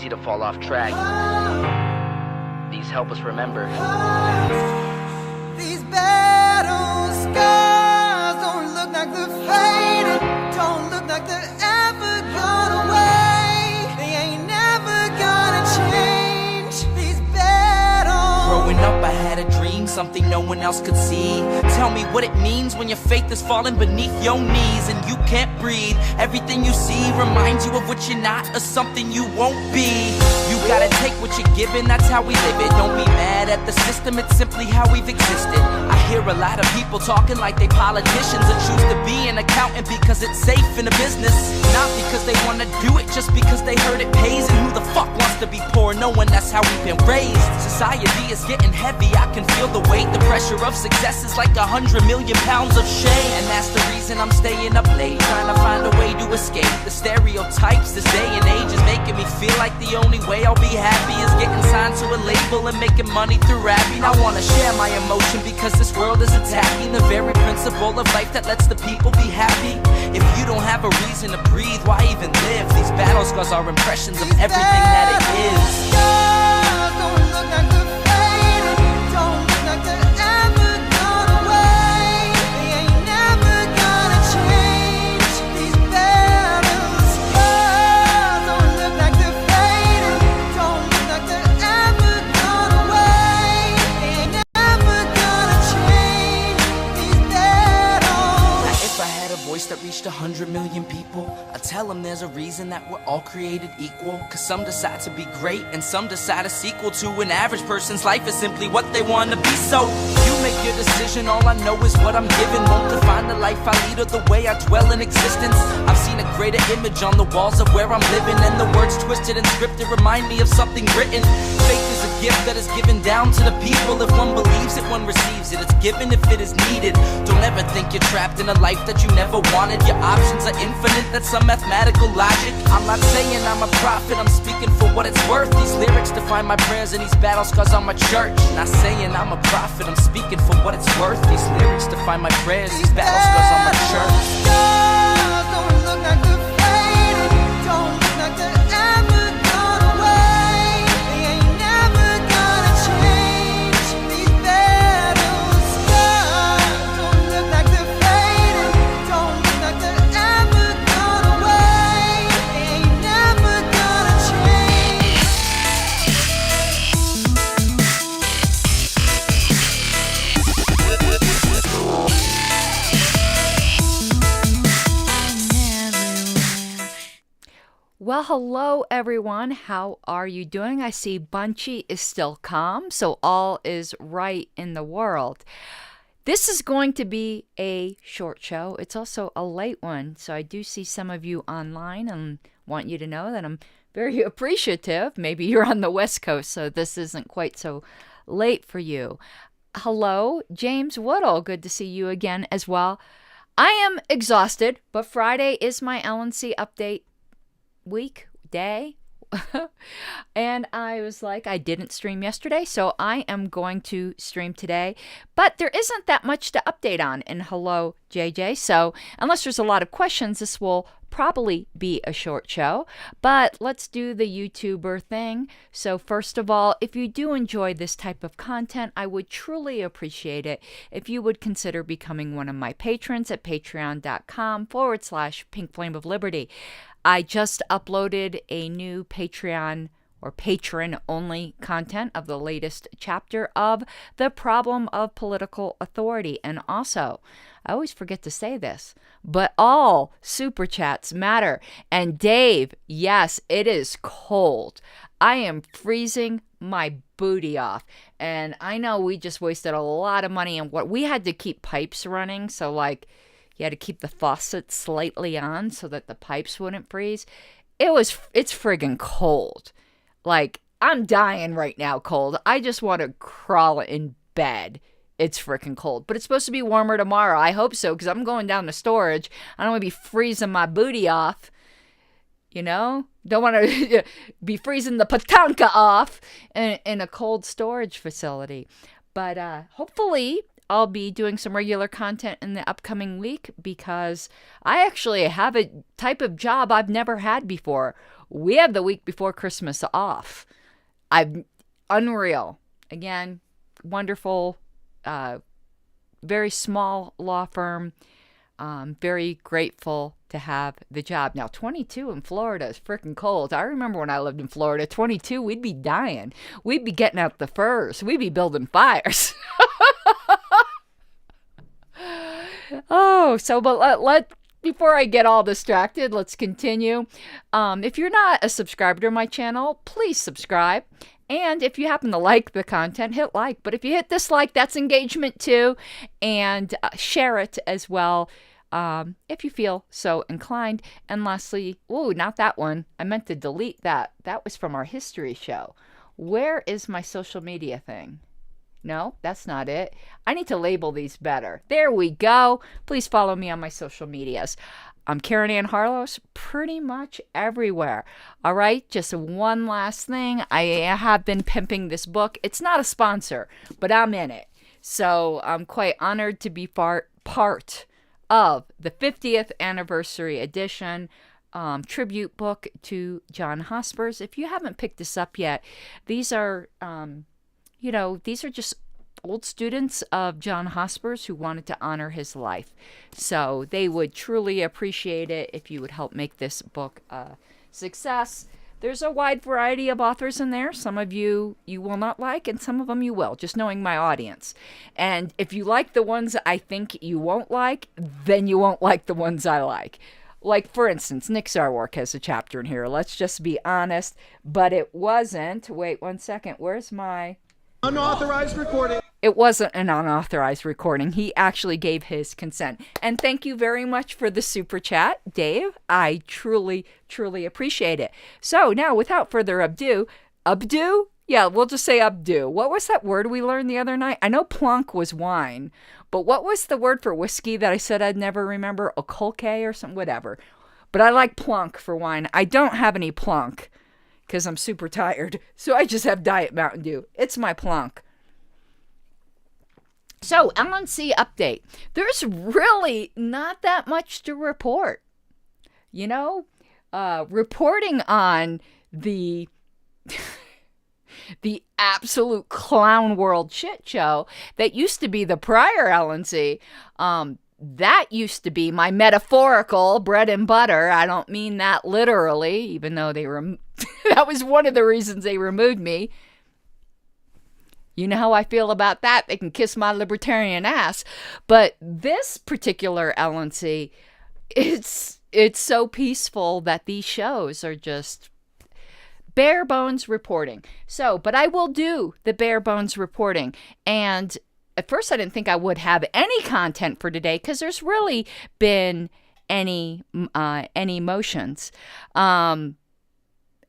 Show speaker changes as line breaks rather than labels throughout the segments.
easy to fall off track. These help us remember.
These battle scars don't look like they're faded, don't look like they're ever gone away. They ain't never gonna change. These battles.
Growing up I had a dream, something no one else could see. Tell me what it means when your faith is falling beneath your knees and you can't breathe. Everything you see reminds you of what you're not or something you won't be. You gotta take what you're given, that's how we live it. Don't be mad at the system, it's simply how we've existed. I hear a lot of people talking like they politicians and choose to be an accountant because it's safe in the business. Not because they wanna do it, just because they heard it pays. And who the fuck wants to be poor knowing that's how we've been raised? Society is getting heavy, I can feel the weight. The pressure of success is like 100 million pounds of shame. And that's the reason I'm staying up late, trying to find a way to escape the stereotypes this day and age is making me feel like the only way I'll be happy is getting signed to a label and making money through rapping. I wanna share my emotion because this world is attacking the very principle of life that lets the people be happy. If you don't have a reason to breathe, why even live? These battle scars are impressions of everything that it is.
Don't look like they're faded, don't look like they're ever gone away. They ain't never gonna change. These battle scars don't look like they're faded, don't look like they're ever gone away. They ain't never gonna change. These battles.
Now if I had a voice that reached 100 million people, I'd tell them there's a reason that we're all created equal. Cause some decide to be great and some decide a sequel to an average person's life is simply what they want to be. So you make your decision, all I know is what I'm given won't define the life I lead or the way I dwell in existence. I've seen a greater image on the walls of where I'm living, and the words twisted and scripted remind me of something written. Faith is a gift that is given down to the people. If one believes it, one receives it. It's given if it is needed. Don't ever think you're trapped in a life that you never wanted. Your options are infinite, that's some mathematical logic. I'm not saying I'm a prophet, I'm speaking for what it's worth. These lyrics define my prayers and these battle scars on my church. Not saying I'm a prophet, I'm speaking for what it's worth. These lyrics define my prayers, these battle scars on my church.
Don't look like they're faded, don't look like they're ever gone away. They ain't never gonna change. These battle scars don't look like they're faded, don't look like they're ever gone away. They ain't never gonna change.
Well, hello everyone. How are you doing? I see Bunchy is still calm, so all is right in the world. This is going to be a short show. It's also a late one, so I do see some of you online and want you to know that I'm very appreciative. Maybe you're on the West Coast, so this isn't quite so late for you. Hello, James Woodall. Good to see you again as well. I am exhausted, but Friday is my LNC update day. And I was like, I didn't stream yesterday, so I am going to stream today. But there isn't that much to update on. And hello, JJ. So unless there's a lot of questions, this will probably be a short show. But let's do the YouTuber thing. So first of all, if you do enjoy this type of content, I would truly appreciate it if you would consider becoming one of my patrons at patreon.com/Pink Flame of Liberty. I just uploaded a new Patreon or patron-only content of the latest chapter of The Problem of Political Authority. And also, I always forget to say this, but all super chats matter. And Dave, yes, it is cold. I am freezing my booty off. And I know we just wasted a lot of money on what we had to keep pipes running. So like, you had to keep the faucet slightly on so that the pipes wouldn't freeze. It's friggin' cold. Like, I'm dying right now cold. I just want to crawl in bed. It's freaking cold. But it's supposed to be warmer tomorrow. I hope so, because I'm going down to storage. I don't want to be freezing my booty off. You know? Don't want to be freezing the patanka off in a cold storage facility. But hopefully I'll be doing some regular content in the upcoming week because I actually have a type of job I've never had before. We have the week before Christmas off. Unreal. Again, wonderful, very small law firm. Very grateful to have the job. Now, 22 in Florida is freaking cold. I remember when I lived in Florida, 22, we'd be dying. We'd be getting out the furs. We'd be building fires. But before I get all distracted, let's continue. If you're not a subscriber to my channel, please subscribe. And if you happen to like the content, hit like. But if you hit dislike, that's engagement too. And share it as well if you feel so inclined. And lastly, not that one. I meant to delete that. That was from our history show. Where is my social media thing? No, that's not it. I need to label these better. There we go. Please follow me on my social medias. I'm Karen Ann Harlos, pretty much everywhere. All right, just one last thing. I have been pimping this book. It's not a sponsor, but I'm in it. So I'm quite honored to be part of the 50th anniversary edition tribute book to John Hospers. If you haven't picked this up yet, these are just old students of John Hospers who wanted to honor his life. So they would truly appreciate it if you would help make this book a success. There's a wide variety of authors in there. Some of you will not like, and some of them you will, just knowing my audience. And if you like the ones I think you won't like, then you won't like the ones I like. Like, for instance, Nick Sarwark has a chapter in here. Let's just be honest. But it wasn't. Wait 1 second. Where's my...
unauthorized recording.
It wasn't an unauthorized recording. He actually gave his consent. And thank you very much for the super chat, Dave. I truly, truly appreciate it. So now, without further ado, yeah, we'll just say abdo. What was that word we learned the other night? I know plonk was wine, but what was the word for whiskey that I said I'd never remember? Okolke or something, whatever. But I like plonk for wine. I don't have any plonk because I'm super tired, so I just have Diet Mountain Dew. It's my plonk. So, LNC update. There's really not that much to report. Reporting on the absolute clown world shit show that used to be the prior LNC. That used to be my metaphorical bread and butter. I don't mean that literally, even though that was one of the reasons they removed me. You know how I feel about that. They can kiss my libertarian ass. But this particular LNC, it's so peaceful that these shows are just bare bones reporting. So, but I will do the bare bones reporting. And at first I didn't think I would have any content for today because there's really been any motions.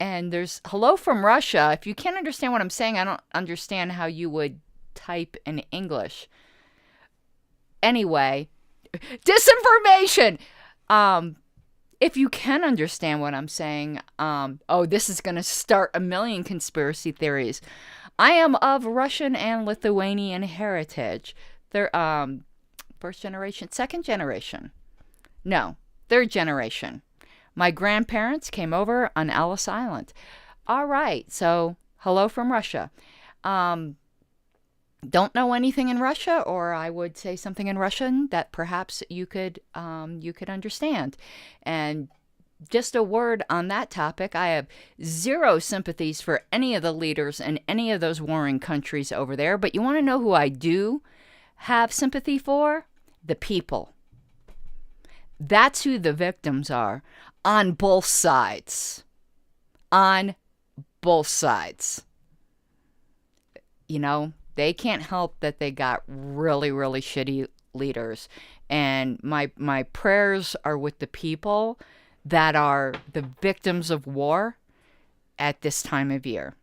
And there's hello from Russia. If you can't understand what I'm saying, I don't understand how you would type in English. Anyway, disinformation. If you can understand what I'm saying, this is going to start a million conspiracy theories. I am of Russian and Lithuanian heritage. They're first generation, second generation. No, third generation. My grandparents came over on Ellis Island. All right, so hello from Russia. Don't know anything in Russia, or I would say something in Russian that perhaps you could understand. And just a word on that topic, I have zero sympathies for any of the leaders in any of those warring countries over there. But you want to know who I do have sympathy for? The people. That's who the victims are. On both sides. On both sides. They can't help that they got really, really shitty leaders. And my prayers are with the people that are the victims of war at this time of year.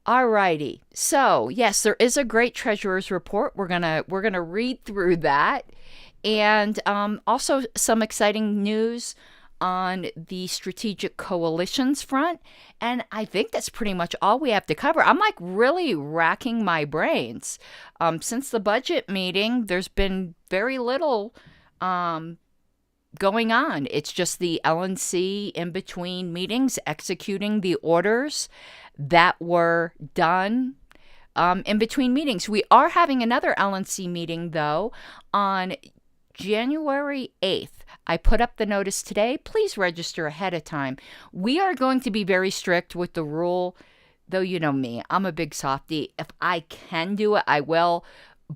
Alrighty. So, yes, there is a great treasurer's report. We're gonna read through that. And also some exciting news on the strategic coalitions front. And I think that's pretty much all we have to cover. I'm like really racking my brains. Since the budget meeting, there's been very little going on. It's just the LNC in between meetings executing the orders that were done in between meetings. We are having another LNC meeting, though, on January 8th. I put up the notice today. Please register ahead of time. We are going to be very strict with the rule, though you know me. I'm a big softie. If I can do it, I will.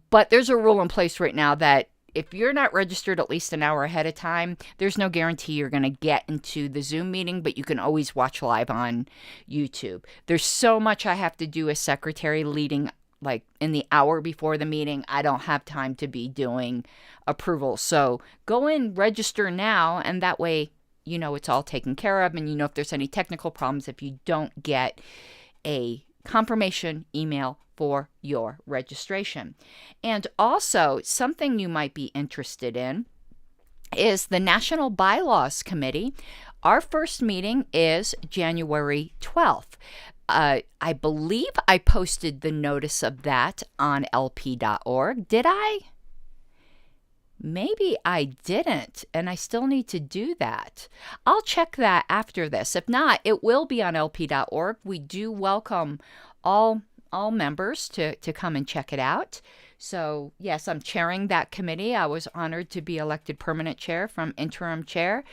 But there's a rule in place right now that if you're not registered at least an hour ahead of time, there's no guarantee you're going to get into the Zoom meeting, but you can always watch live on YouTube. There's so much I have to do as secretary leading, like in the hour before the meeting. I don't have time to be doing approval. So go in, register now, and that way you know it's all taken care of, and you know if there's any technical problems if you don't get a confirmation email for your registration. And also, something you might be interested in is the National Bylaws Committee. Our first meeting is January 12th. I believe I posted the notice of that on lp.org. Did I? Maybe I didn't, and I still need to do that. I'll check that after this. If not, it will be on lp.org. We do welcome all members to come and check it out. So, yes, I'm chairing that committee. I was honored to be elected permanent chair from interim chair.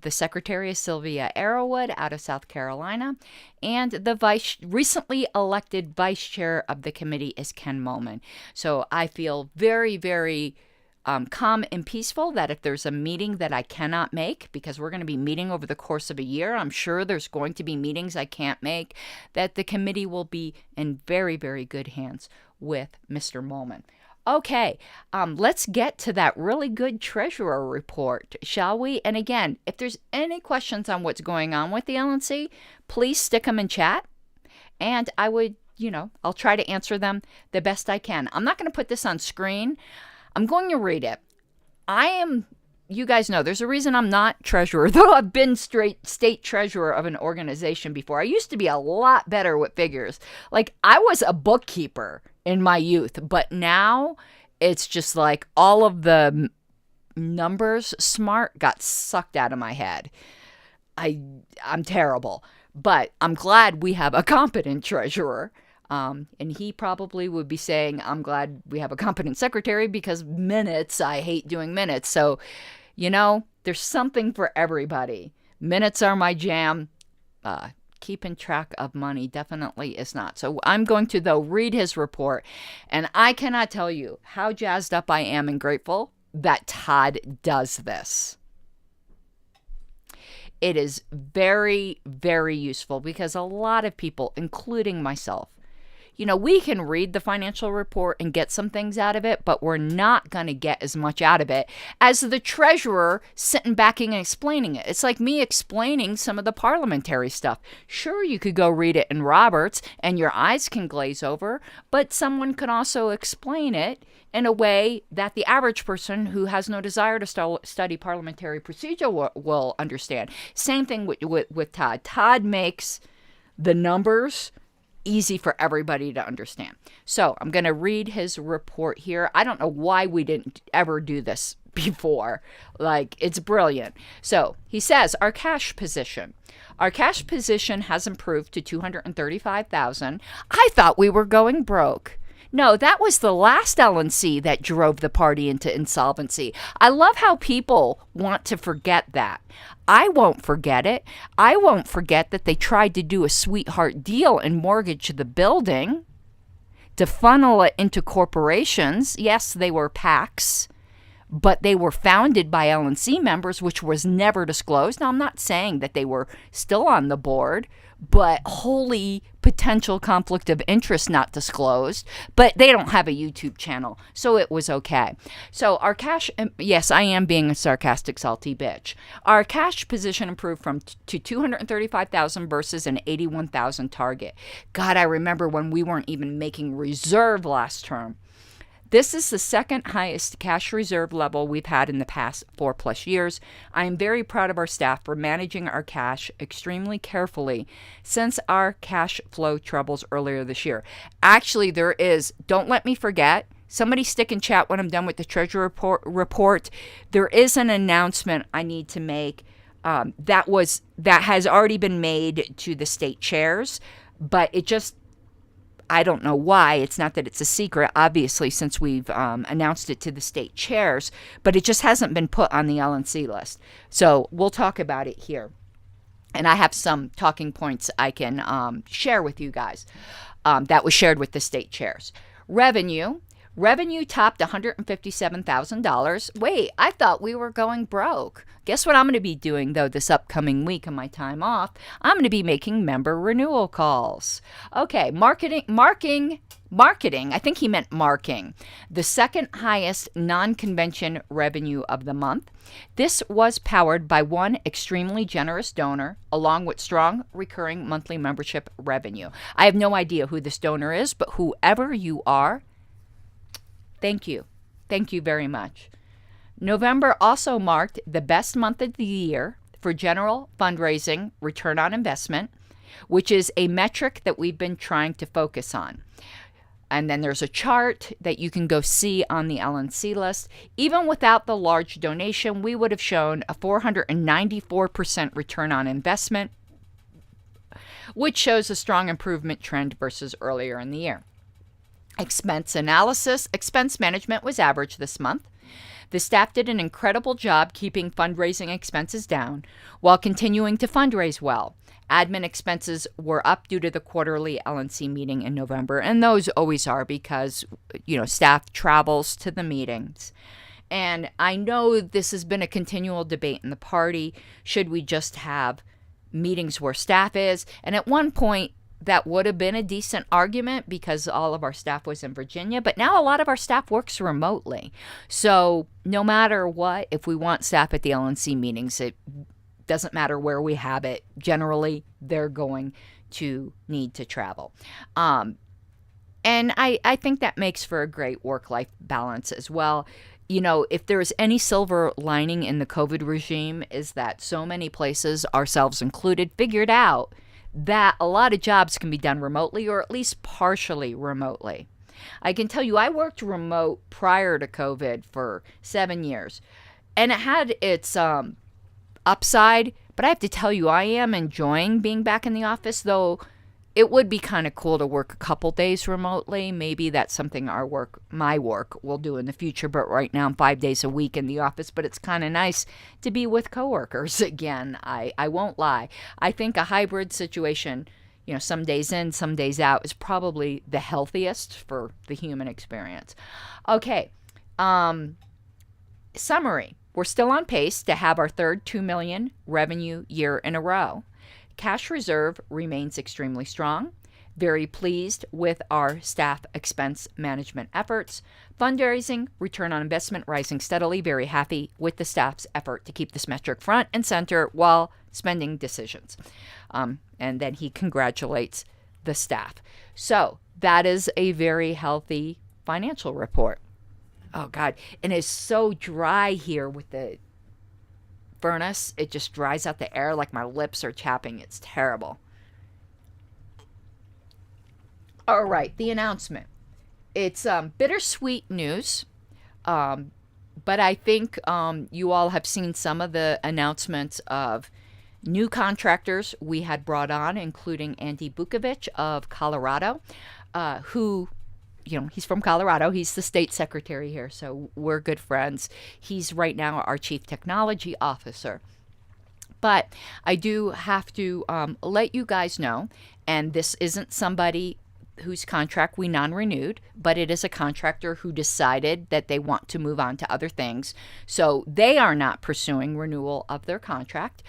The secretary is Sylvia Arrowwood out of South Carolina, and the recently elected vice chair of the committee is Ken Moman. So I feel very, very calm and peaceful that if there's a meeting that I cannot make, because we're going to be meeting over the course of a year, I'm sure there's going to be meetings I can't make, that the committee will be in very, very good hands with Mr. Moman. Okay, let's get to that really good treasurer report, shall we? And again, if there's any questions on what's going on with the LNC, please stick them in chat, and I would, I'll try to answer them the best I can. I'm not going to put this on screen. I'm going to read it. You guys know, there's a reason I'm not treasurer, though I've been state treasurer of an organization before. I used to be a lot better with figures. Like, I was a bookkeeper in my youth, but now it's just like all of the numbers smart got sucked out of my head. I'm terrible, but I'm glad we have a competent treasurer. And he probably would be saying, I'm glad we have a competent secretary because minutes, I hate doing minutes. So, there's something for everybody. Minutes are my jam. Keeping track of money definitely is not. So I'm going to, though, read his report. And I cannot tell you how jazzed up I am and grateful that Todd does this. It is very, very useful because a lot of people, including myself, we can read the financial report and get some things out of it, but we're not going to get as much out of it as the treasurer sitting back and explaining it. It's like me explaining some of the parliamentary stuff. Sure, you could go read it in Roberts and your eyes can glaze over, but someone can also explain it in a way that the average person who has no desire to study parliamentary procedure will understand. Same thing with Todd. Todd makes the numbers easy for everybody to understand. So I'm going to read his report here. I don't know why we didn't ever do this before. It's brilliant. So he says, our cash position has improved to $235,000. I thought we were going broke. No, that was the last LNC that drove the party into insolvency. I love how people want to forget that. I won't forget it. I won't forget that they tried to do a sweetheart deal and mortgage the building to funnel it into corporations. Yes, they were PACs, but they were founded by LNC members, which was never disclosed. Now, I'm not saying that they were still on the board, but wholly potential conflict of interest not disclosed. But they don't have a YouTube channel, so it was okay. So our cash, yes, I am being a sarcastic, salty bitch. Our cash position improved to $235,000 versus an $81,000 target. God, I remember when we weren't even making reserve last term. This is the second highest cash reserve level we've had in the past 4+ years. I am very proud of our staff for managing our cash extremely carefully since our cash flow troubles earlier this year. Actually, there is, don't let me forget, somebody stick in chat when I'm done with the treasury report. There is an announcement I need to make that has already been made to the state chairs, but it just, I don't know why. It's not that it's a secret, obviously, since we've announced it to the state chairs, but it just hasn't been put on the LNC list. So we'll talk about it here. And I have some talking points I can share with you guys that was shared with the state chairs. Revenue topped $157,000. Wait, I thought we were going broke. Guess what I'm going to be doing, though, this upcoming week on my time off? I'm going to be making member renewal calls. Okay, marketing, I think he meant marking. The second highest non-convention revenue of the month. This was powered by one extremely generous donor, along with strong recurring monthly membership revenue. I have no idea who this donor is, but whoever you are, thank you. Thank you very much. November also marked the best month of the year for general fundraising return on investment, which is a metric that we've been trying to focus on. And then there's a chart that you can go see on the LNC list. Even without the large donation, we would have shown a 494% return on investment, which shows a strong improvement trend versus earlier in the year. Expense analysis. Expense management was average this month. The staff did an incredible job keeping fundraising expenses down while continuing to fundraise well. Admin expenses were up due to the quarterly LNC meeting in November, and those always are because, staff travels to the meetings. And I know this has been a continual debate in the party. Should we just have meetings where staff is? And at one point, that would have been a decent argument because all of our staff was in Virginia, but now a lot of our staff works remotely. So no matter what, if we want staff at the LNC meetings, it doesn't matter where we have it. Generally, they're going to need to travel. And I think that makes for a great work-life balance as well. If there is any silver lining in the COVID regime is that so many places, ourselves included, figured out that a lot of jobs can be done remotely or at least partially remotely. I can tell you I worked remote prior to COVID for 7 years, and it had its upside, but I have to tell you I am enjoying being back in the office, though it would be kind of cool to work a couple days remotely. Maybe that's something my work will do in the future, but right now I'm 5 days a week in the office, but it's kind of nice to be with coworkers again. I won't lie. I think a hybrid situation, some days in, some days out, is probably the healthiest for the human experience. Okay, summary. We're still on pace to have our third $2 million revenue year in a row. Cash reserve remains extremely strong. Very pleased with our staff expense management efforts. Fundraising, return on investment rising steadily. Very happy with the staff's effort to keep this metric front and center while spending decisions. And then he congratulates the staff. So that is a very healthy financial report. Oh, God. And it's so dry here with the furnace. It just dries out the air like my lips are chapping. It's terrible. All right, the announcement. It's bittersweet news, but I think you all have seen some of the announcements of new contractors we had brought on, including Andy Bukovic of Colorado, who, he's from Colorado. He's the state secretary here, so we're good friends. He's right now our chief technology officer. But I do have to let you guys know, and this isn't somebody whose contract we non-renewed, but it is a contractor who decided that they want to move on to other things. So they are not pursuing renewal of their contract.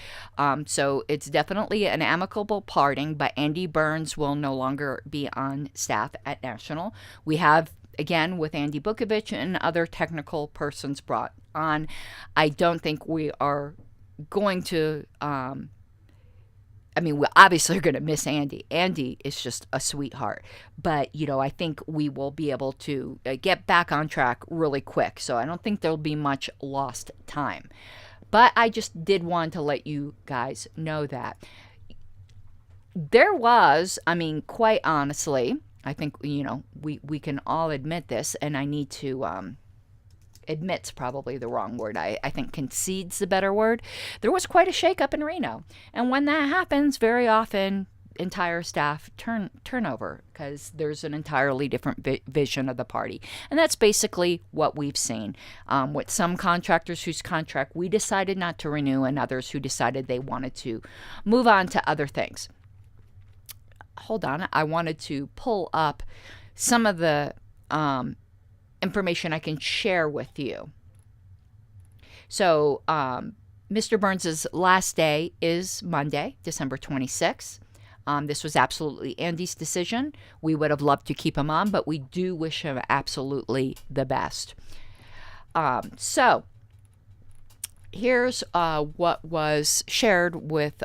So it's definitely an amicable parting, but Andy Burns will no longer be on staff at National. We have, again, with Andy Bukovic and other technical persons brought on, I don't think we are going to I mean, we obviously are going to miss Andy. Andy is just a sweetheart. But, I think we will be able to get back on track really quick. So I don't think there'll be much lost time. But I just did want to let you guys know that. There was, quite honestly, I think, we can all admit this, and I need to, admit's probably the wrong word. I think concede's the better word. There was quite a shakeup in Reno. And when that happens, very often entire staff turnover because there's an entirely different vision of the party. And that's basically what we've seen with some contractors whose contract we decided not to renew and others who decided they wanted to move on to other things. Hold on. I wanted to pull up some of the information I can share with you. So, Mr. Burns's last day is Monday, December 26th. This was absolutely Andy's decision. We would have loved to keep him on, but we do wish him absolutely the best. So, here's what was shared with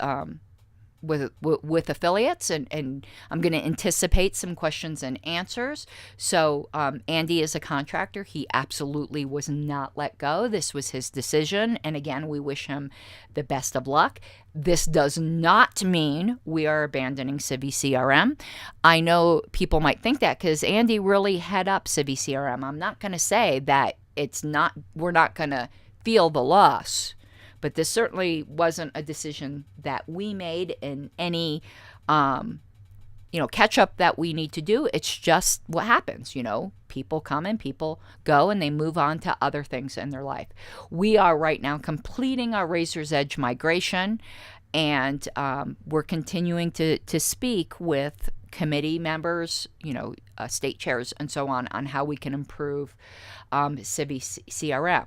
affiliates, and I'm going to anticipate some questions and answers. So Andy is a contractor. He absolutely was not let go. This was his decision. And again, we wish him the best of luck. This does not mean we are abandoning CiviCRM. I know people might think that because Andy really head up CiviCRM. I'm not going to say that we're not going to feel the loss. But this certainly wasn't a decision that we made in any, catch up that we need to do. It's just what happens. People come and people go and they move on to other things in their life. We are right now completing our Razor's Edge migration, and we're continuing to speak with committee members, state chairs and so on how we can improve CiviCRM.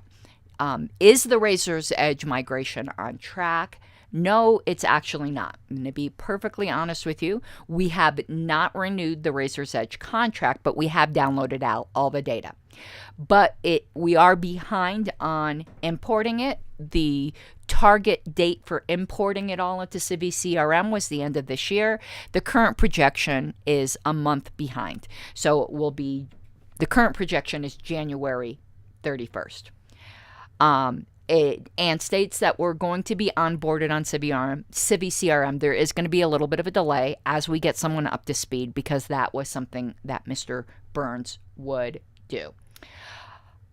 Is the Razor's Edge migration on track? No, it's actually not. I'm going to be perfectly honest with you. We have not renewed the Razor's Edge contract, but we have downloaded out all the data. But we are behind on importing it. The target date for importing it all into CiviCRM was the end of this year. The current projection is a month behind. So the current projection is January 31st. And states that we're going to be onboarded on CiviCRM, there is going to be a little bit of a delay as we get someone up to speed because that was something that Mr. Burns would do.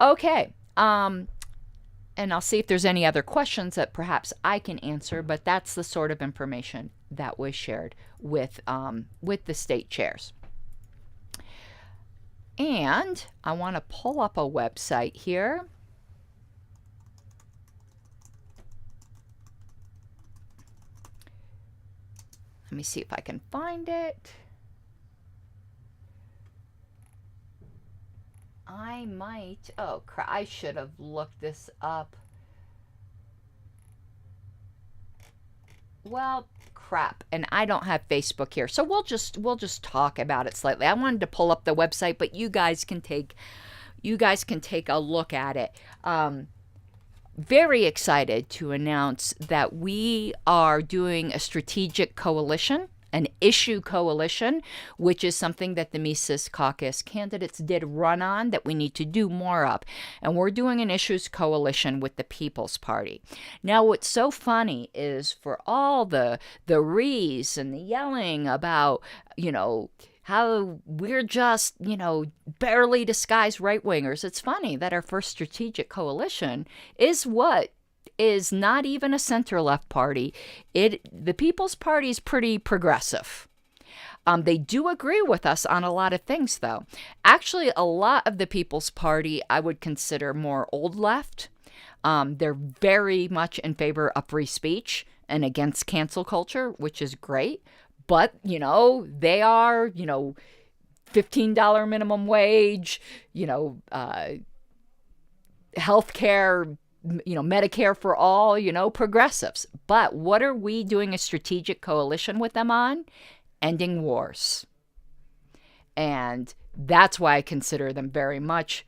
Okay, and I'll see if there's any other questions that perhaps I can answer, but that's the sort of information that was shared with the state chairs. And I want to pull up a website here. Let me see if I can find it. I might. Oh, crap. I should have looked this up. Well, crap. And I don't have Facebook here. So we'll just talk about it slightly. I wanted to pull up the website, but you guys can take a look at it. Very excited to announce that we are doing a strategic coalition, an issue coalition, which is something that the Mises Caucus candidates did run on that we need to do more of. And we're doing an issues coalition with the People's Party. Now, what's so funny is for all the rees and the yelling about, how we're just, barely disguised right-wingers. It's funny that our first strategic coalition is what is not even a center-left party. The People's Party is pretty progressive. They do agree with us on a lot of things, though. Actually, a lot of the People's Party I would consider more old left. They're very much in favor of free speech and against cancel culture, which is great. But, they are, $15 minimum wage, health care, Medicare for all, progressives. But what are we doing a strategic coalition with them on? Ending wars. And that's why I consider them very much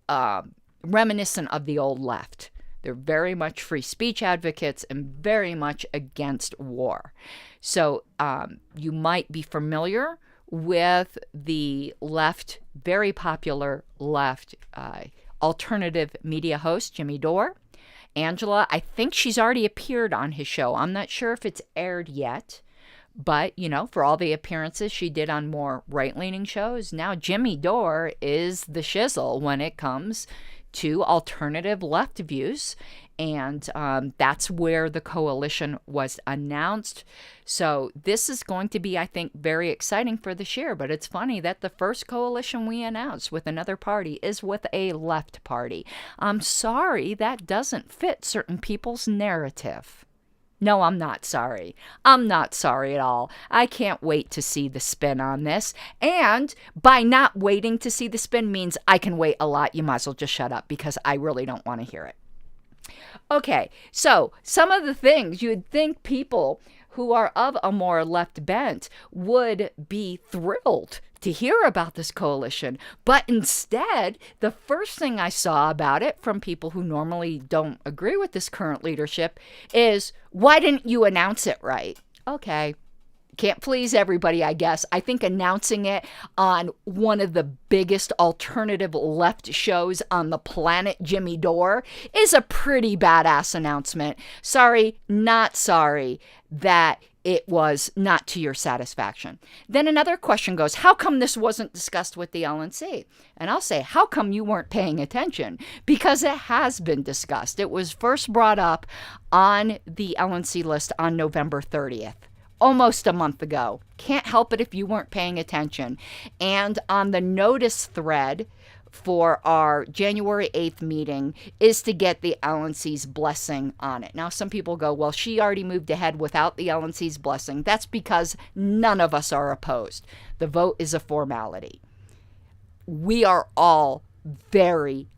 reminiscent of the old left. They're very much free speech advocates and very much against war. So you might be familiar with the left, very popular left alternative media host, Jimmy Dore. Angela, I think she's already appeared on his show. I'm not sure if it's aired yet. But, for all the appearances she did on more right-leaning shows, now Jimmy Dore is the shizzle when it comes to alternative left views. And that's where the coalition was announced. So this is going to be, I think, very exciting for this year. But it's funny that the first coalition we announced with another party is with a left party. I'm sorry, that doesn't fit certain people's narrative. No, I'm not sorry. I'm not sorry at all. I can't wait to see the spin on this. And by not waiting to see the spin means I can wait a lot. You might as well just shut up because I really don't want to hear it. Okay, so some of the things you'd think people who are of a more left bent would be thrilled to hear about this coalition. But instead, the first thing I saw about it from people who normally don't agree with this current leadership is, why didn't you announce it right? Okay. Can't please everybody, I guess. I think announcing it on one of the biggest alternative left shows on the planet, Jimmy Dore, is a pretty badass announcement. Sorry, not sorry that it was not to your satisfaction. Then another question goes, how come this wasn't discussed with the LNC? And I'll say, how come you weren't paying attention? Because it has been discussed. It was first brought up on the LNC list on November 30th. Almost a month ago. Can't help it if you weren't paying attention. And on the notice thread for our January 8th meeting is to get the LNC's blessing on it. Now, some people go, well, she already moved ahead without the LNC's blessing. That's because none of us are opposed. The vote is a formality. We are all very,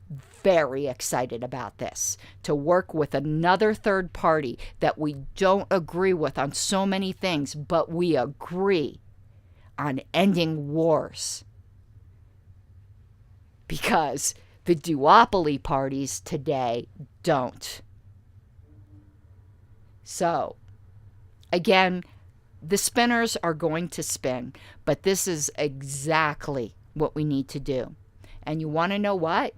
very excited about this, to work with another third party that we don't agree with on so many things, but we agree on ending wars. Because the duopoly parties today don't. So, again, the spinners are going to spin, but this is exactly what we need to do. And you want to know what?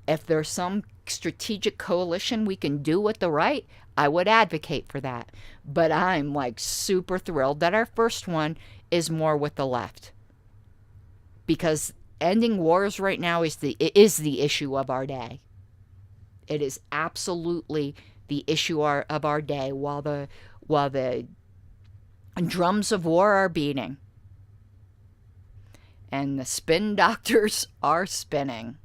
If there's some strategic coalition we can do with the right, I would advocate for that. But I'm super thrilled that our first one is more with the left. Because ending wars right now is the issue of our day. It is absolutely the issue of our day while the drums of war are beating. And the spin doctors are spinning.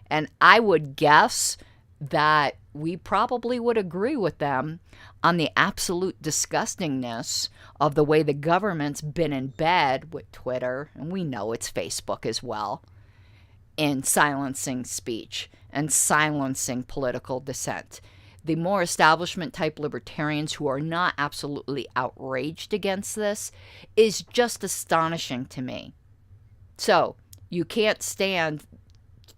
And I would guess that we probably would agree with them on the absolute disgustingness of the way the government's been in bed with Twitter, and we know it's Facebook as well, in silencing speech and silencing political dissent. The more establishment type libertarians who are not absolutely outraged against this is just astonishing to me. So you can't stand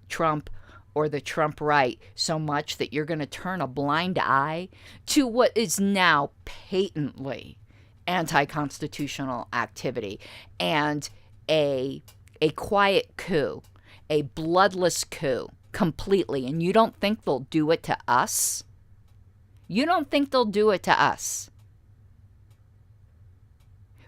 Trump or the Trump right so much that you're going to turn a blind eye to what is now patently anti-constitutional activity and a quiet coup, a bloodless coup completely. And you don't think they'll do it to us? You don't think they'll do it to us?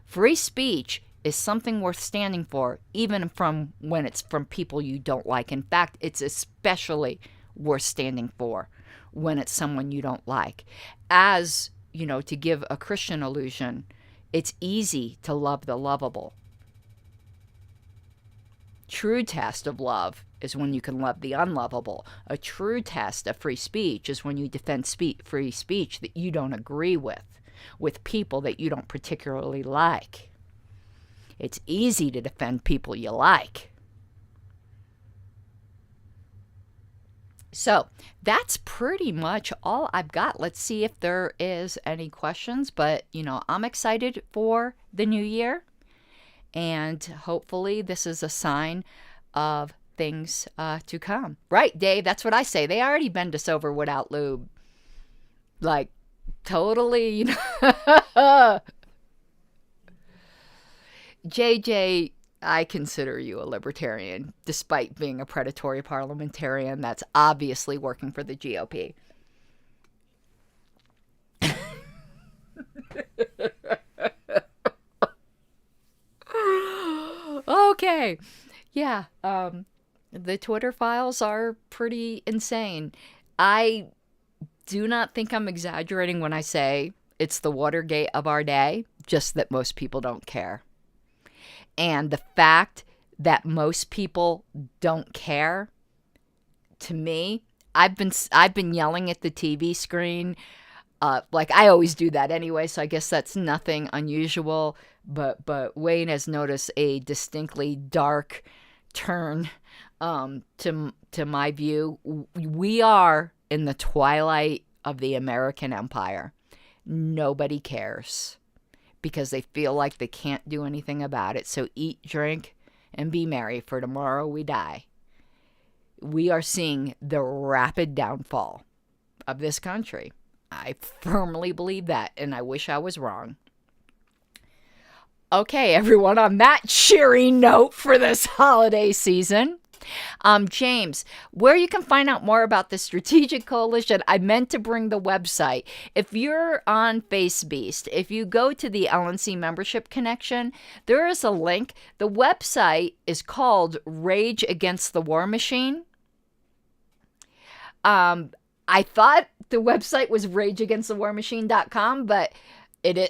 Free speech is something worth standing for, even from when it's from people you don't like. In fact, it's especially worth standing for when it's someone you don't like. As, to give a Christian allusion, it's easy to love the lovable. True test of love is when you can love the unlovable. A true test of free speech is when you defend free speech that you don't agree with people that you don't particularly like. It's easy to defend people you like. So that's pretty much all I've got. Let's see if there is any questions. But, I'm excited for the new year. And hopefully this is a sign of things to come. Right, Dave? That's what I say. They already bend us over without lube. Like, totally, you know. JJ, I consider you a libertarian, despite being a predatory parliamentarian that's obviously working for the GOP. Okay. Yeah. The Twitter files are pretty insane. I do not think I'm exaggerating when I say it's the Watergate of our day, just that most people don't care. And the fact that most people don't care, to me, I've been yelling at the TV screen, like I always do that anyway, so I guess that's nothing unusual. But Wayne has noticed a distinctly dark turn to my view. We are in the twilight of the American empire. Nobody cares because they feel like they can't do anything about it. So eat, drink, and be merry, for tomorrow we die. We are seeing the rapid downfall of this country. I firmly believe that, and I wish I was wrong. Okay, everyone, on that cheery note for this holiday season, James, where you can find out more about the Strategic Coalition, I meant to bring the website. If you're on FaceBeast, if you go to the LNC membership connection, there is a link. The website is called Rage Against the War Machine. I thought the website was rageagainstthewarmachine.com, but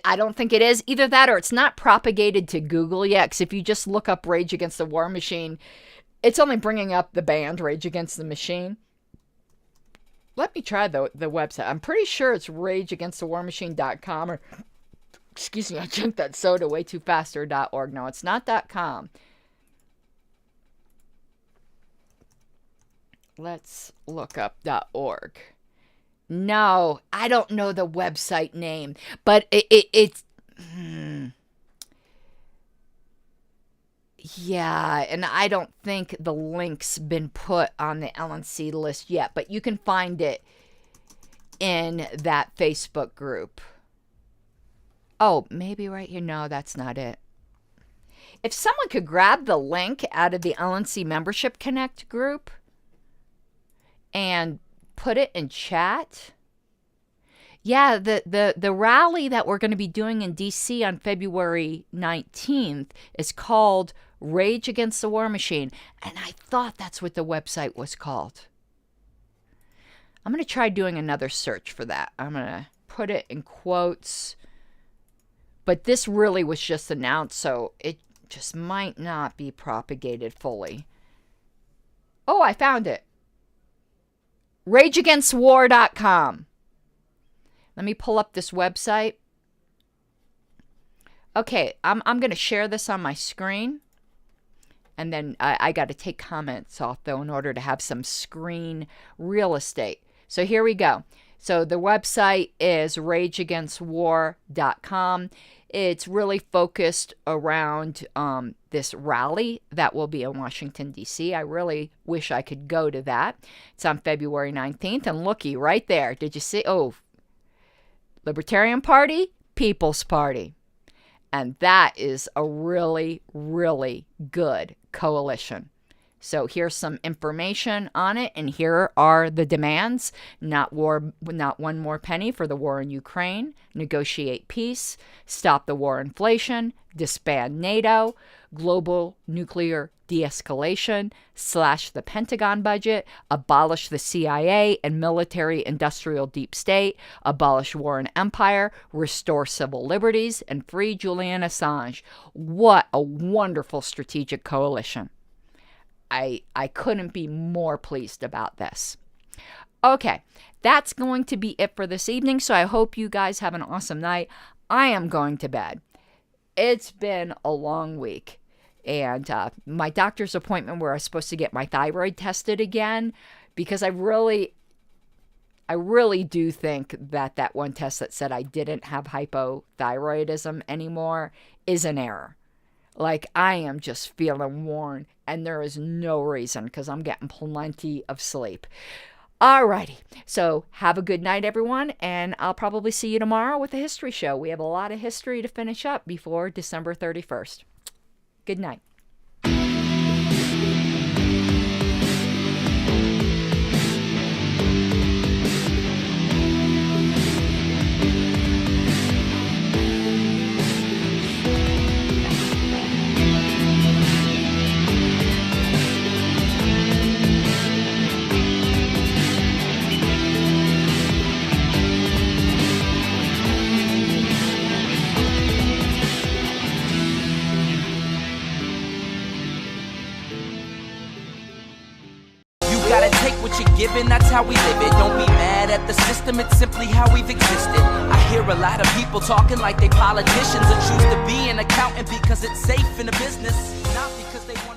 I don't think it is. Either that or it's not propagated to Google yet, because if you just look up Rage Against the War Machine, it's only bringing up the band Rage Against the Machine. Let me try the website. I'm pretty sure it's rageagainstthewarmachine.com or, excuse me, I drank that soda way too fast, or .org. No, it's not .com. Let's look up .org. No, I don't know the website name, but it's... Yeah, and I don't think the link's been put on the LNC list yet, but you can find it in that Facebook group. Oh, maybe right here. No, that's not it. If someone could grab the link out of the LNC Membership Connect group and put it in chat. Yeah, the rally that we're going to be doing in D.C. on February 19th is called Rage Against the War Machine. And I thought that's what the website was called. I'm going to try doing another search for that. I'm going to put it in quotes. But this really was just announced, so it just might not be propagated fully. Oh, I found it. RageAgainstWar.com. Let me pull up this website. Okay, I'm going to share this on my screen. And then I got to take comments off, though, in order to have some screen real estate. So here we go. So the website is RageAgainstWar.com. It's really focused around this rally that will be in Washington, D.C. I really wish I could go to that. It's on February 19th. And looky, right there. Did you see? Oh, Libertarian Party, People's Party. And that is a really, really good coalition. So here's some information on it, and here are the demands. Not one more penny for the war in Ukraine, negotiate peace, stop the war inflation, disband NATO, global nuclear de-escalation, slash the Pentagon budget, abolish the CIA and military-industrial deep state, abolish war and empire, restore civil liberties, and free Julian Assange. What a wonderful strategic coalition. I couldn't be more pleased about this. Okay, that's going to be it for this evening, so I hope you guys have an awesome night. I am going to bed. It's been a long week. And my doctor's appointment where I was supposed to get my thyroid tested again, because I really do think that one test that said I didn't have hypothyroidism anymore is an error. Like, I am just feeling worn, and there is no reason because I'm getting plenty of sleep. Alrighty, so have a good night, everyone, and I'll probably see you tomorrow with the history show. We have a lot of history to finish up before December 31st. Good night.
Take what you're given, that's how we live it. Don't be mad at the system, it's simply how we've existed. I hear a lot of people talking like they politicians and choose to be an accountant because it's safe in a business, not because they want to